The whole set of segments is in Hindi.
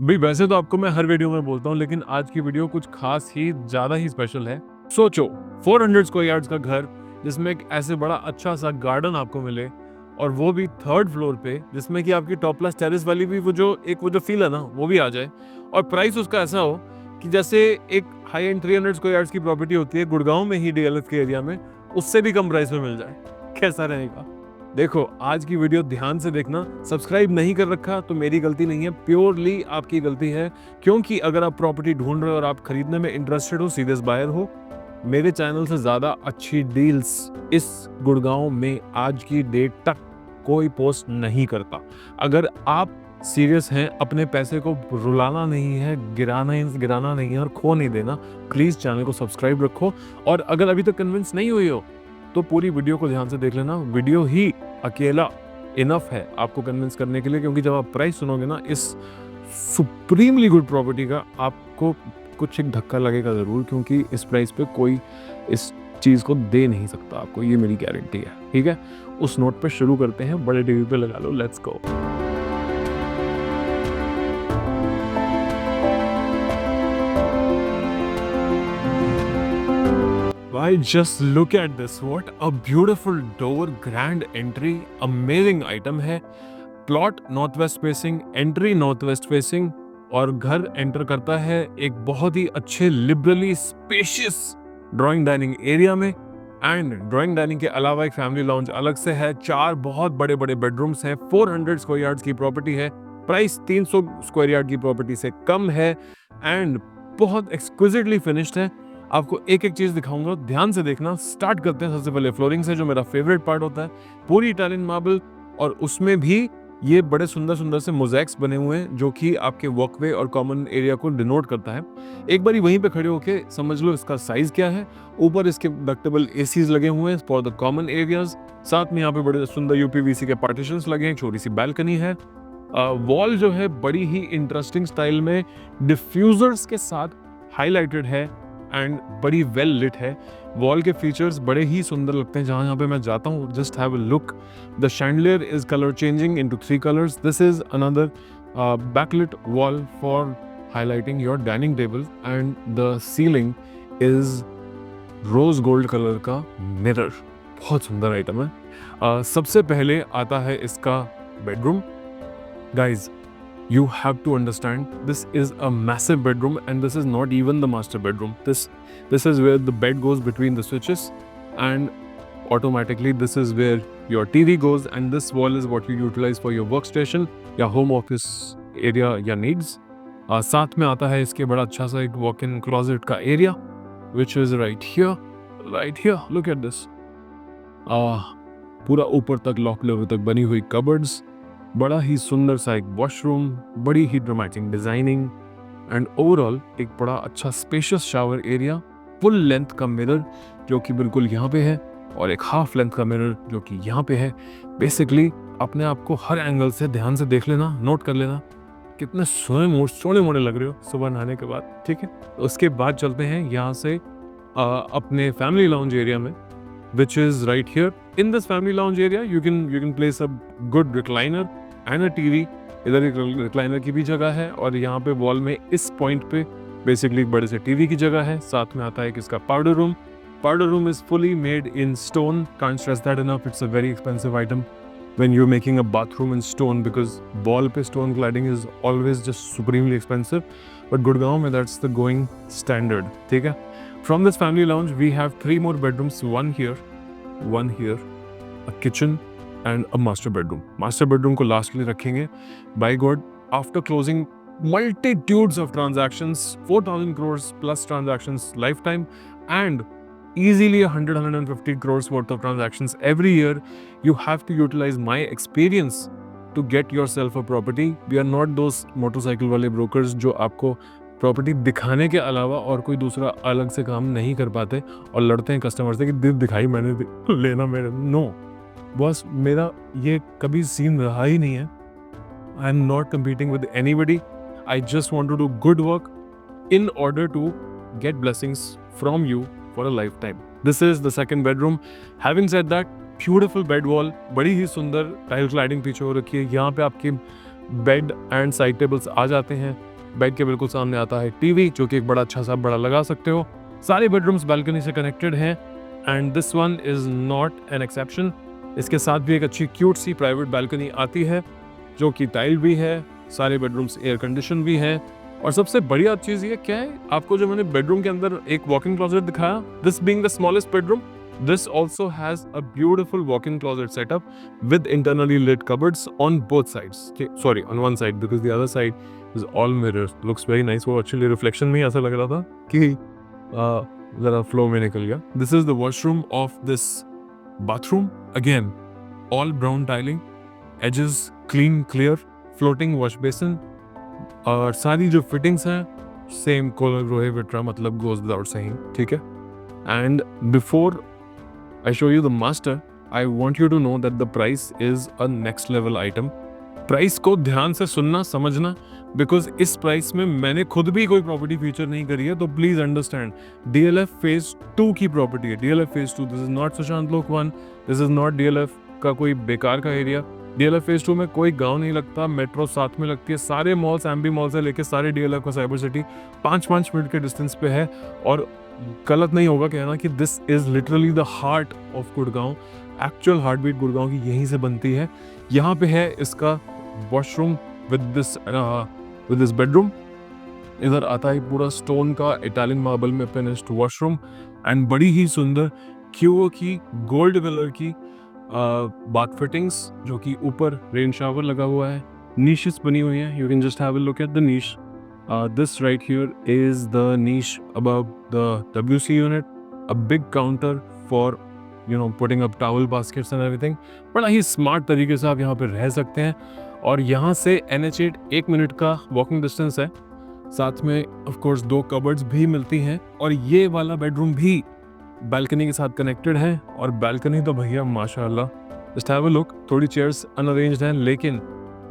भाई वैसे तो आपको मैं हर वीडियो में बोलता हूँ, लेकिन आज की वीडियो कुछ खास ही ज़्यादा ही स्पेशल है। सोचो 400 स्क्वायर यार्ड्स का घर जिसमें एक ऐसे बड़ा अच्छा सा गार्डन आपको मिले, और वो भी थर्ड फ्लोर पे, जिसमें कि आपकी टॉप क्लास टेरेस वाली भी वो जो फील है ना वो भी आ जाए, और प्राइस उसका ऐसा हो कि जैसे एक हाई एंड 300 स्क्वायर यार्ड्स की प्रॉपर्टी होती है गुड़गांव में ही डीएलएफ के एरिया में, उससे भी कम प्राइस में मिल जाए। कैसा रहेगा? देखो आज की वीडियो ध्यान से देखना। सब्सक्राइब नहीं कर रखा तो मेरी गलती नहीं है, प्योरली आपकी गलती है, क्योंकि अगर आप प्रॉपर्टी ढूंढ रहे हो और आप खरीदने में इंटरेस्टेड हो, सीरियस बायर हो, मेरे चैनल से ज्यादा अच्छी डील्स इस गुड़गांव में आज की डेट तक कोई पोस्ट नहीं करता। अगर आप सीरियस हैं, अपने पैसे को रुलाना नहीं है, गिराना नहीं है और खो नहीं देना, प्लीज चैनल को सब्सक्राइब रखो। और अगर अभी तक कन्विंस नहीं हुई हो तो पूरी वीडियो को ध्यान से देख लेना। वीडियो ही अकेला इनफ है आपको कन्विंस करने के लिए, क्योंकि जब आप प्राइस सुनोगे ना इस सुप्रीमली गुड प्रॉपर्टी का, आपको कुछ एक धक्का लगेगा ज़रूर, क्योंकि इस प्राइस पे कोई इस चीज़ को दे नहीं सकता आपको, ये मेरी गारंटी है। ठीक है, उस नोट पे शुरू करते हैं, बड़े टीवी पे लगा लो, let's go. Why, just look at this. What a beautiful door, grand entry, amazing item है। Plot north west facing, entry north west facing, और घर एंटर करता है एक बहुत ही अच्छे liberally spacious drawing dining area में। एंड ड्राइंग डाइनिंग के अलावा एक फैमिली लाउंज अलग से है, 4 बहुत बड़े बड़े बेडरूम्स हैं, 400 स्क्वायर यार्ड्स की प्रॉपर्टी है, प्राइस 300 स्क्वायर यार्ड की प्रॉपर्टी से कम है, एंड बहुत एक्सक्विजिटली फिनिश्ड है। आपको एक एक चीज दिखाऊंगा, ध्यान से देखना। स्टार्ट करते हैं सबसे पहले फ्लोरिंग से, जो मेरा फेवरेट पार्ट होता है। पूरी इटालियन मार्बल, और उसमें भी ये बड़े सुंदर सुंदर से मोज़ेक्स बने हुए हैं, जो कि आपके वॉकवे और कॉमन एरिया को डिनोट करता है। एक बारी वहीं पे खड़े होके समझ लो इसका साइज क्या है। ऊपर इसके डक्टेबल एसीज लगे हुए हैं फॉर द कॉमन एरियाज। साथ में यहाँ पे बड़े सुंदर यूपीवीसी के पार्टीशंस लगे हैं, छोटी सी बैल्कनी है। वॉल जो है बड़ी ही इंटरेस्टिंग स्टाइल में डिफ्यूजर्स के साथ हाईलाइटेड है एंड बड़ी वेल लिट है। वॉल के फीचर्स बड़े ही सुंदर लगते हैं जहाँ पे मैं जाता हूँ। Just have a look, the chandelier is colour changing into 3 colours. This is another backlit wall for highlighting your dining table, and the ceiling is rose gold colour का मिरर। बहुत सुंदर आइटम है। सबसे पहले आता है इसका bedroom. Guys, you have to understand, this is a massive bedroom, and this is not even the master bedroom. This is where the bed goes between the switches, and automatically this is where your TV goes, and this wall is what you utilize for your workstation या home office area या needs। साथ में आता है इसके बड़ा अच्छा सा एक walk-in closet का area, which is right here, look at this। पूरा ऊपर तक लॉक लेवल तक बनी हुई कबर्ड्स, बड़ा ही सुंदर सा एक वॉशरूम, बड़ी ही ड्रामेटिक डिजाइनिंग, एंड ओवरऑल एक बड़ा अच्छा spacious shower area. Full length का मिरर जो कि बिल्कुल यहाँ पे है, और एक हाफ लेंथ का मिरर जो कि यहाँ पे है। बेसिकली अपने आप को हर एंगल से ध्यान से देख लेना, नोट कर लेना कितने सोने मोड़े लग रहे हो सुबह नहाने के बाद। ठीक है, उसके बाद चलते हैं यहाँ से अपने फैमिली लाउंज एरिया में, which is right here. In this family lounge area, you can place a good recliner and a TV। इधर एक रिक्लाइनर की भी जगह है, और यहाँ पे वॉल में इस पॉइंट पे बेसिकली एक बड़े से टीवी की जगह है। साथ में आता है कि इसका powder room. Powder room is fully made in stone. Can't stress that enough, it's a very expensive item when you're making a bathroom in stone, because wall पे stone cladding is always just supremely expensive, but Gurgaon में that's the going standard। ठीक है, from this family lounge we have 3 more bedrooms, one here, a kitchen and a master bedroom। master bedroom को lastly रखेंगे। by God, after closing multitudes of transactions, 4,000 crores plus transactions lifetime, and easily 150 crores worth of transactions every year, you have to utilize my experience to get yourself a property। we are not those motorcycle वाले brokers जो आपको प्रॉपर्टी दिखाने के अलावा और कोई दूसरा अलग से काम नहीं कर पाते और लड़ते हैं कस्टमर से कि दिखाई मैंने, लेना मेरे। नो बॉस, मेरा ये कभी सीन रहा ही नहीं है। I am not competing with anybody. I just want to do good work in order to get blessings from you for a lifetime। This is the second bedroom। Having said that, beautiful bed wall, बड़ी ही सुंदर टाइल क्लैडिंग पीछे हो रखी है। यहाँ पे आपकी बेड एंड साइड टेबल्स आ जाते हैं। बेड के बिल्कुल सामने आता है टीवी, जो कि एक बड़ा अच्छा सा बड़ा लगा सकते हो। सारे बेडरूम्स बालकनी से कनेक्टेड हैं and this one is not an exception. इसके साथ भी एक अच्छी क्यूट सी प्राइवेट बालकनी आती है जो कि टाइल भी है। सारे बेडरूम्स एयर कंडीशन भी है और सबसे बढ़िया चीज ये क्या है, आपको जो मैंने बेडरूम के अंदर एक वॉक-इन क्लोजेट दिखाया, this being the smallest bedroom, this also has a beautiful walk-in closet setup with internally lit cupboards on both sides. Okay, sorry, on one side because the other side is all mirrors. Looks very nice. वो actually reflection में ऐसा लग रहा था कि जरा flow में निकल गया. This is the washroom of this bathroom. Again, all brown tiling, edges clean, clear, floating wash basin. और सारी जो fittings हैं same color Rohe Vitra, मतलब goes without saying. ठीक है. And before I show you the master, I want you to know that the price is a next level item. Price को ध्यान से सुनना समझना, बिकॉज इस प्राइस में मैंने खुद भी कोई प्रॉपर्टी फीचर नहीं करी है, तो प्लीज अंडरस्टैंड DLF फेज 2 की प्रॉपर्टी है। DLF phase 2, this is not Sushant लोक 1, दिस इज नॉट DLF का कोई बेकार का एरिया। DLF फेज 2 में कोई गांव नहीं लगता, मेट्रो साथ में लगती है, सारे मॉल्स एमबी मॉल से लेके सारे DLF का साइबर सिटी 5-5 मिनट के डिस्टेंस पे है। और गलत नहीं होगा कहना कि this is literally the heart of Gurgaon, actual heart beat Gurgaon की यहीं से बनती है। यहाँ पे है इसका वॉशरूम विद दिस बेडरूम। इधर आता है पूरा स्टोन का इटालियन मार्बल में फिनिश्ड वॉशरूम एंड बड़ी ही सुंदर क्यूओ की गोल्ड कलर की बाथ फिटिंग्स, जो कि ऊपर रेन शावर लगा हुआ है, नीशेस बनी हुई हैं। You can just have a look at the niche. This right here is the niche above the WC unit, a big counter for putting up towel baskets and everything. बड़ा ही स्मार्ट तरीके से आप यहाँ पे रह सकते हैं और यहाँ से NH8 1 मिनट का वॉकिंग डिस्टेंस है। साथ में ऑफ कोर्स 2 कबर्ड्स भी मिलती हैं और ये वाला बेडरूम भी बालकनी के साथ कनेक्टेड है। और बालकनी तो भैया माशाल्लाह, जस्ट हैव अ लुक। थोड़ी चेयर्स अनअरेंज्ड हैं, लेकिन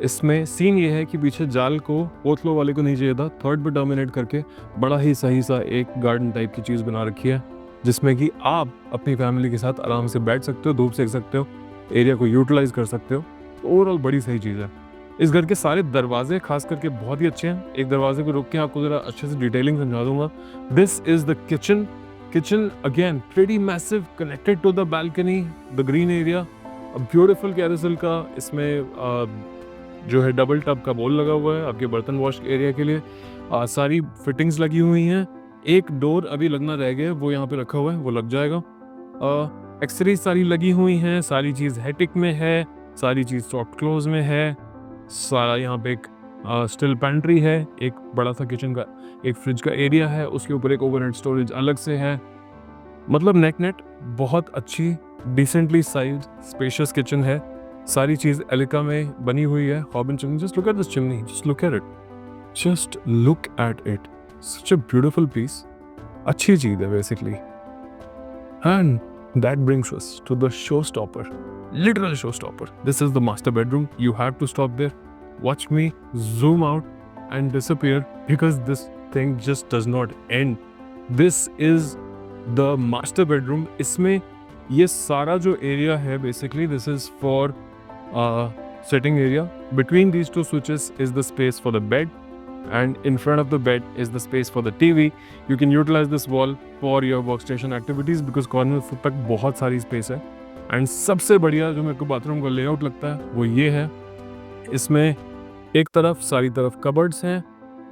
इसमें सीन ये है कि पीछे जाल को ओथलो वाले को नहीं चाहिए था, थर्ड पे डोमिनेट करके बड़ा ही सही सा एक गार्डन टाइप की चीज़ बना रखी है, जिसमें कि आप अपनी फैमिली के साथ आराम से बैठ सकते हो, धूप सेक सकते हो, एरिया को यूटिलाइज कर सकते हो। ओवरऑल बड़ी सही चीज़ है। इस घर के सारे दरवाजे खास करके बहुत ही अच्छे हैं। एक दरवाजे को रुक के आपको ज़रा अच्छे से डिटेलिंग समझा दूंगा। This is the kitchen. Kitchen again pretty massive, connected to the balcony, the green area, beautiful carousel का इसमें जो है डबल टब का बोल लगा हुआ है आपके बर्तन वॉश एरिया के लिए। सारी फिटिंग्स लगी हुई हैं। एक डोर अभी लगना रह गया, वो यहाँ पे रखा हुआ है, वो लग जाएगा। एक्सेसरीज सारी लगी हुई हैं, सारी चीज़ हैटिक में है, सारी चीज़ सॉफ्ट क्लोज में है। सारा यहाँ पे एक स्टिल पेंट्री है, एक बड़ा सा किचन का एक फ्रिज का एरिया है, उसके ऊपर एक ओवरहेड स्टोरेज अलग से है। मतलब नेट बहुत अच्छी डिसेंटली साइज स्पेशियस किचन है। सारी चीज़ एलिका में बनी हुई है। हॉबिन chimney, just look at this chimney, just look at it, just look at it, such a beautiful piece. अच्छी चीज़ है basically. And that brings us to the show stopper, literal show stopper. This is the master bedroom. You have to stop there, watch me zoom out and disappear because this thing just does not end. This is the master bedroom. इसमें ये सारा जो एरिया है basically this is for sitting area. Between these two switches is the space for the bed, and in front of the bed is the space for the TV. You can utilize this wall for your workstation activities because corner तक बहुत सारी space है। And सबसे बढ़िया जो मेरे को बाथरूम का लेआउट लगता है वो ये है। इसमें एक तरफ सारी तरफ कबर्ड्स हैं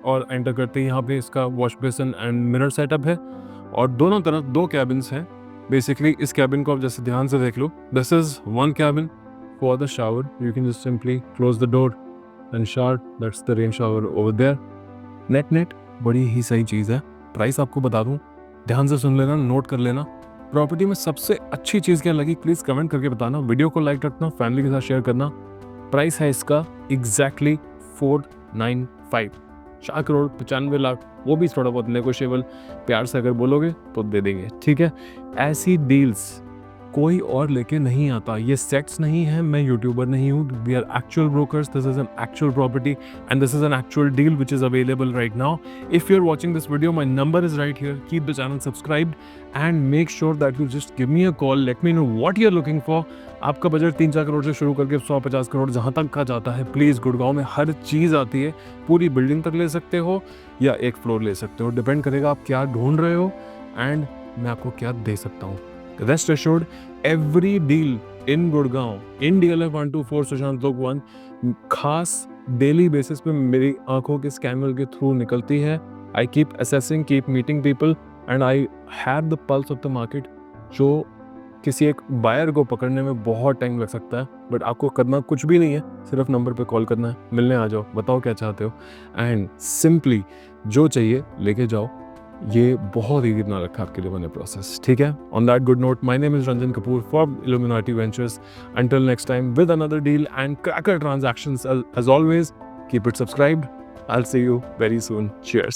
और एंटर करते ही यहाँ पे इसका wash basin and mirror setup है और दोनों तरफ 2 कैबिन्स हैं। बेसिकली इस कैबिन को आप जैसे ध्यान से देख लो, this is 1 cabin for the shower. You can just simply close the door and shower. That's the rain shower over there. Net बड़ी ही सही चीज़ है। प्राइस आपको बता दूं, ध्यान से सुन लेना, नोट कर लेना। प्रॉपर्टी में सबसे अच्छी चीज़ क्या लगी प्लीज़ कमेंट करके बताना। वीडियो को लाइक रखना, फैमिली के साथ शेयर करना। प्राइस है इसका एग्जैक्टली 495, 4 करोड़ 95 लाख। वो भी थोड़ा बहुत नेगोशिएबल, प्यार से अगर बोलोगे तो दे देंगे, ठीक है। ऐसी डील्स कोई और लेके नहीं आता। ये सेट्स नहीं है, मैं यूट्यूबर नहीं हूँ। We are actual brokers, this is an actual property and this is an actual deal which is available right now. If you are watching this video, my number is right here, keep the channel subscribed and make sure that you just give me a call, let me know what you are looking for. आपका बजट 3-4 करोड़ से शुरू करके 100-50 करोड़ जहाँ तक का जाता है, प्लीज़ गुड़गांव में हर चीज़ आती है। पूरी बिल्डिंग तक ले सकते हो या एक फ्लोर ले सकते हो, डिपेंड करेगा आप क्या ढूंढ रहे हो एंड मैं आपको क्या दे सकता हूँ। Rest assured, every deal in Gurgaon, in DLF 124 Sushant लोक 1 खास डेली बेसिस पे मेरी आंखों के स्कैनर के थ्रू निकलती है। I keep assessing, keep meeting people and I have the pulse of the market. जो किसी एक बायर को पकड़ने में बहुत टाइम लग सकता है, बट आपको करना कुछ भी नहीं है, सिर्फ नंबर पे कॉल करना है, मिलने आ जाओ, बताओ क्या चाहते हो एंड सिंपली जो चाहिए लेके जाओ। ये बहुत ही गिरना रखा आपके लिए मैंने प्रोसेस, ठीक है। On that good note, my name is Ranjan Kapoor from Illuminati Ventures. Until next time with another deal and cracker transactions, as always keep it subscribed. I'll see you very soon. Cheers.